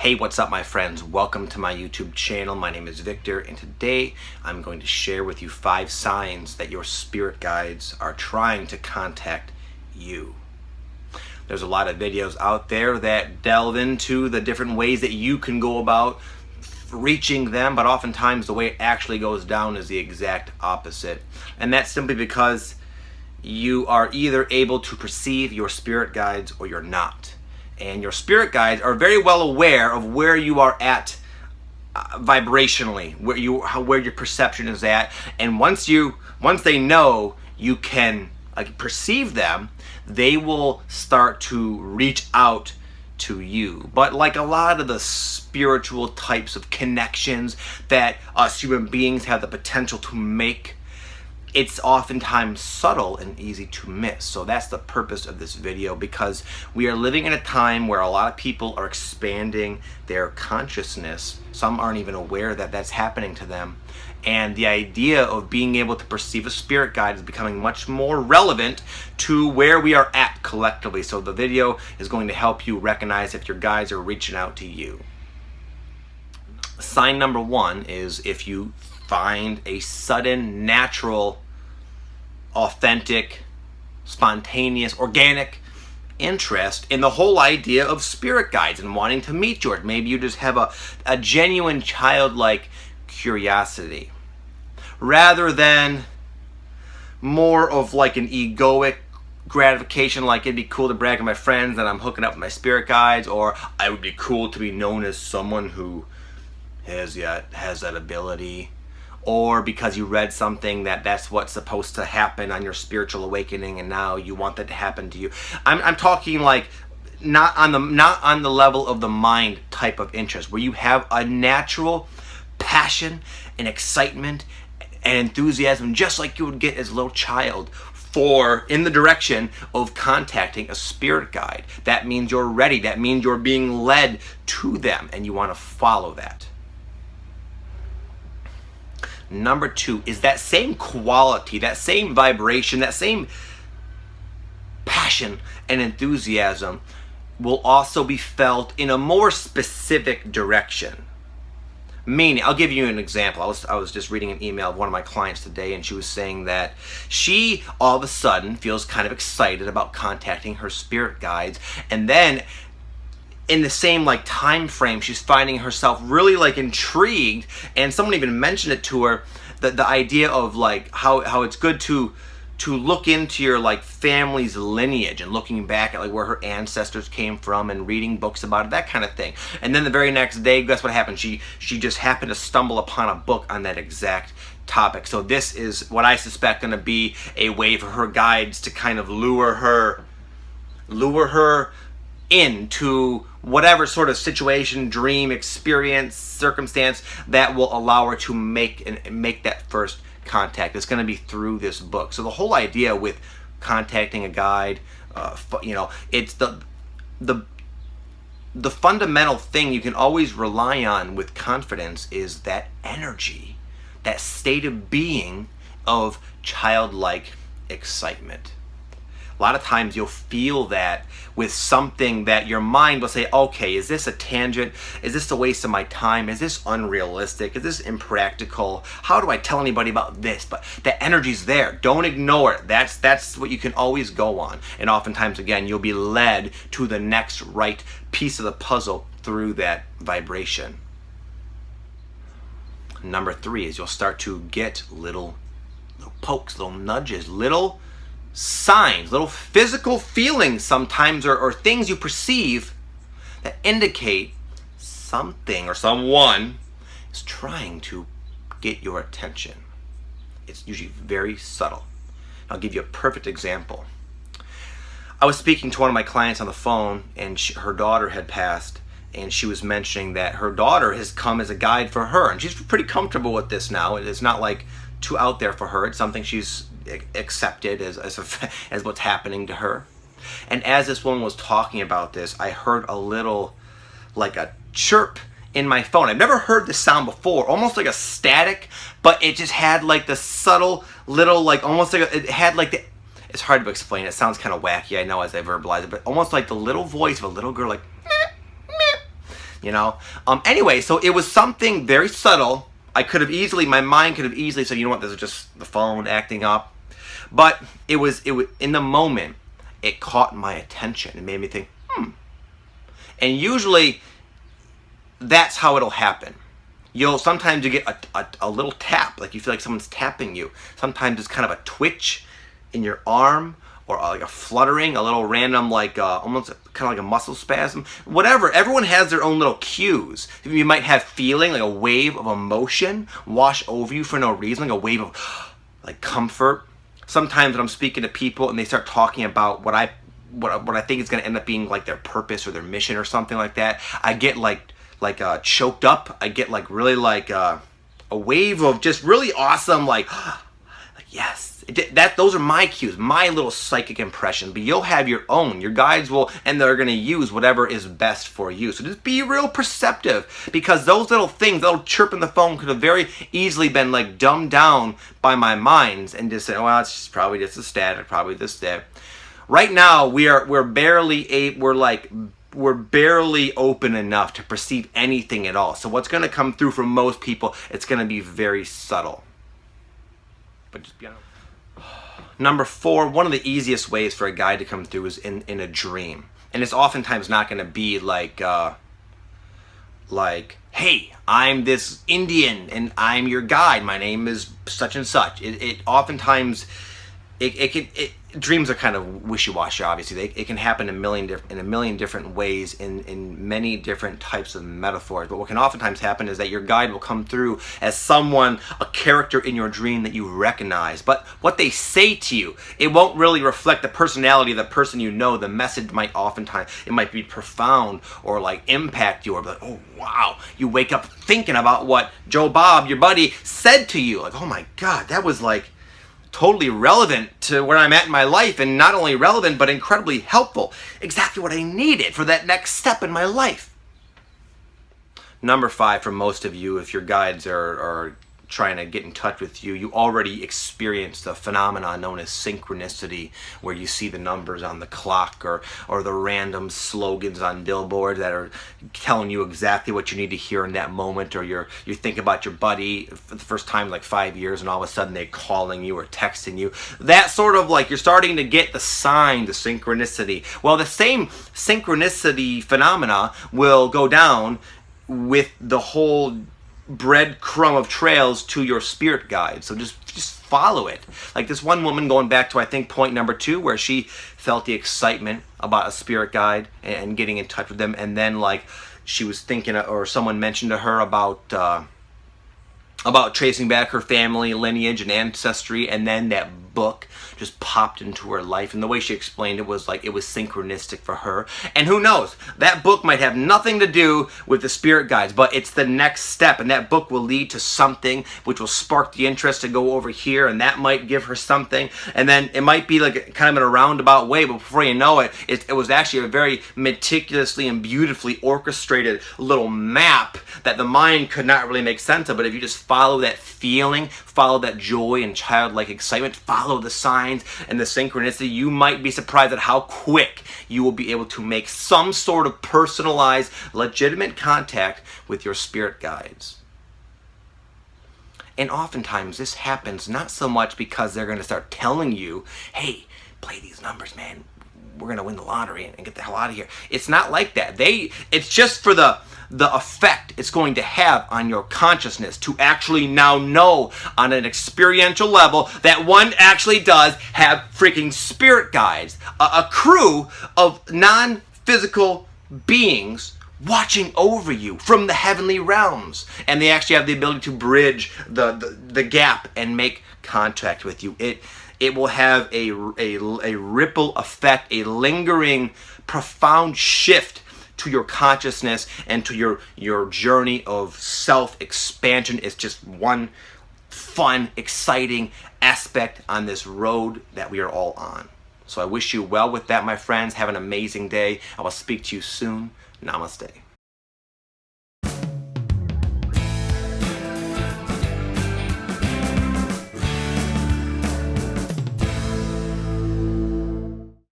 Hey, what's up my friends? Welcome to my YouTube channel. My name is Victor, and today I'm going to share with you 5 signs that your spirit guides are trying to contact you. There's a lot of videos out there that delve into the different ways that you can go about reaching them, but oftentimes the way it actually goes down is the exact opposite. And that's simply because you are either able to perceive your spirit guides or you're not. And your spirit guides are very well aware of where you are at vibrationally, where your perception is at. And once they know you can perceive them, they will start to reach out to you. But like a lot of the spiritual types of connections that us human beings have the potential to make, it's oftentimes subtle and easy to miss. So that's the purpose of this video, because we are living in a time where a lot of people are expanding their consciousness. Some aren't even aware that that's happening to them. And the idea of being able to perceive a spirit guide is becoming much more relevant to where we are at collectively. So the video is going to help you recognize if your guides are reaching out to you. Sign number 1 is if you find a sudden, natural, authentic, spontaneous, organic interest in the whole idea of spirit guides and wanting to meet yours. Maybe you just have a genuine childlike curiosity, rather than more of like an egoic gratification, like it'd be cool to brag to my friends that I'm hooking up with my spirit guides, or I would be cool to be known as someone who has that ability, or because you read something that's what's supposed to happen on your spiritual awakening and now you want that to happen to you. I'm talking like not on the level of the mind type of interest, where you have a natural passion and excitement and enthusiasm just like you would get as a little child in the direction of contacting a spirit guide. That means you're ready. That means you're being led to them and you want to follow that. Number 2 is that same quality, that same vibration, that same passion and enthusiasm will also be felt in a more specific direction. Meaning, I'll give you an example. I was just reading an email of one of my clients today, and she was saying that she all of a sudden feels kind of excited about contacting her spirit guides, and then in the same time frame, she's finding herself really intrigued, and someone even mentioned it to her, the idea of how it's good to look into your family's lineage and looking back at where her ancestors came from and reading books about it, that kind of thing. And then the very next day, guess what happened? She just happened to stumble upon a book on that exact topic. So this is what I suspect going to be a way for her guides to kind of lure her into whatever sort of situation, dream, experience, circumstance that will allow her to make that first contact. It's going to be through this book. So the whole idea with contacting a guide, it's the fundamental thing you can always rely on with confidence is that energy, that state of being of childlike excitement. A lot of times you'll feel that with something that your mind will say, okay, is this a tangent? Is this a waste of my time? Is this unrealistic? Is this impractical? How do I tell anybody about this? But the energy's there. Don't ignore it. That's what you can always go on. And oftentimes, again, you'll be led to the next right piece of the puzzle through that vibration. Number 3 is you'll start to get little pokes, little nudges, little signs, little physical feelings sometimes, or things you perceive that indicate something or someone is trying to get your attention. It's usually very subtle. I'll give you a perfect example. I was speaking to one of my clients on the phone, and her daughter had passed, and she was mentioning that her daughter has come as a guide for her, and she's pretty comfortable with this now. It's not too out there for her. It's something she's accepted as what's happening to her. And as this woman was talking about this, I heard a little a chirp in my phone. I've never heard this sound before, almost like a static, but it just had the subtle little almost it had it's hard to explain. It sounds kind of wacky, I know, as I verbalize it, but almost like the little voice of a little girl, you know. Anyway, so it was something very subtle. My mind could have easily said, you know what, this is just the phone acting up. But it was in the moment, it caught my attention. It made me think, And usually, that's how it'll happen. Sometimes you get a little tap, like you feel like someone's tapping you. Sometimes it's kind of a twitch in your arm, or like a fluttering, a little random, like almost kind of like a muscle spasm. Whatever, everyone has their own little cues. You might have feeling, like a wave of emotion wash over you for no reason, like a wave of like comfort. Sometimes when I'm speaking to people and they start talking about what I think is going to end up being like their purpose or their mission or something like that, I get like choked up. I get like really like a wave of just really awesome like yes. Those are my cues, my little psychic impression. But you'll have your own. Your guides will, and they're going to use whatever is best for you. So just be real perceptive, because those little things, that little chirp in the phone, could have very easily been like dumbed down by my minds and just say, well, it's just probably just a static, probably this, that. Right now, we're barely open enough to perceive anything at all. So what's going to come through for most people, it's going to be very subtle. But just be honest. Number 4, one of the easiest ways for a guide to come through is in a dream. And it's oftentimes not going to be like, hey, I'm this Indian and I'm your guide. My name is such and such. Oftentimes, dreams are kind of wishy-washy, obviously. It can happen in a million different ways in many different types of metaphors. But what can oftentimes happen is that your guide will come through as someone, a character in your dream that you recognize. But what they say to you, it won't really reflect the personality of the person you know. The message might be profound or like impact you, or like, oh wow, you wake up thinking about what Joe Bob, your buddy, said to you. Like, oh my God, that was like totally relevant to where I'm at in my life, and not only relevant, but incredibly helpful. Exactly what I needed for that next step in my life. Number 5, for most of you, if your guides are trying to get in touch with you, you already experienced the phenomenon known as synchronicity, where you see the numbers on the clock or the random slogans on billboards that are telling you exactly what you need to hear in that moment, or you think about your buddy for the first time in like 5 years, and all of a sudden they're calling you or texting you. That sort of like, you're starting to get the sign, the synchronicity. Well, the same synchronicity phenomena will go down with the whole breadcrumb of trails to your spirit guide. So just follow it. Like this one woman, going back to I think point number 2, where she felt the excitement about a spirit guide and getting in touch with them, and then like she was thinking, or someone mentioned to her about tracing back her family lineage and ancestry, and then that book just popped into her life. And the way she explained it was like it was synchronistic for her. And who knows, that book might have nothing to do with the spirit guides, but it's the next step, and that book will lead to something which will spark the interest to go over here, and that might give her something, and then it might be like kind of in a roundabout way, but before you know it, it was actually a very meticulously and beautifully orchestrated little map that the mind could not really make sense of. But if you just follow that feeling, follow that joy and childlike excitement, follow the signs and the synchronicity, you might be surprised at how quick you will be able to make some sort of personalized, legitimate contact with your spirit guides. And oftentimes this happens not so much because they're going to start telling you, hey, play these numbers, man, we're going to win the lottery and get the hell out of here. It's not like that. It's just for the effect it's going to have on your consciousness to actually now know on an experiential level that one actually does have freaking spirit guides, a crew of non-physical beings watching over you from the heavenly realms, and they actually have the ability to bridge the gap and make contact with you. It will have a ripple effect, a lingering, profound shift to your consciousness and to your journey of self-expansion. It's just one fun, exciting aspect on this road that we are all on. So I wish you well with that, my friends. Have an amazing day. I will speak to you soon. Namaste.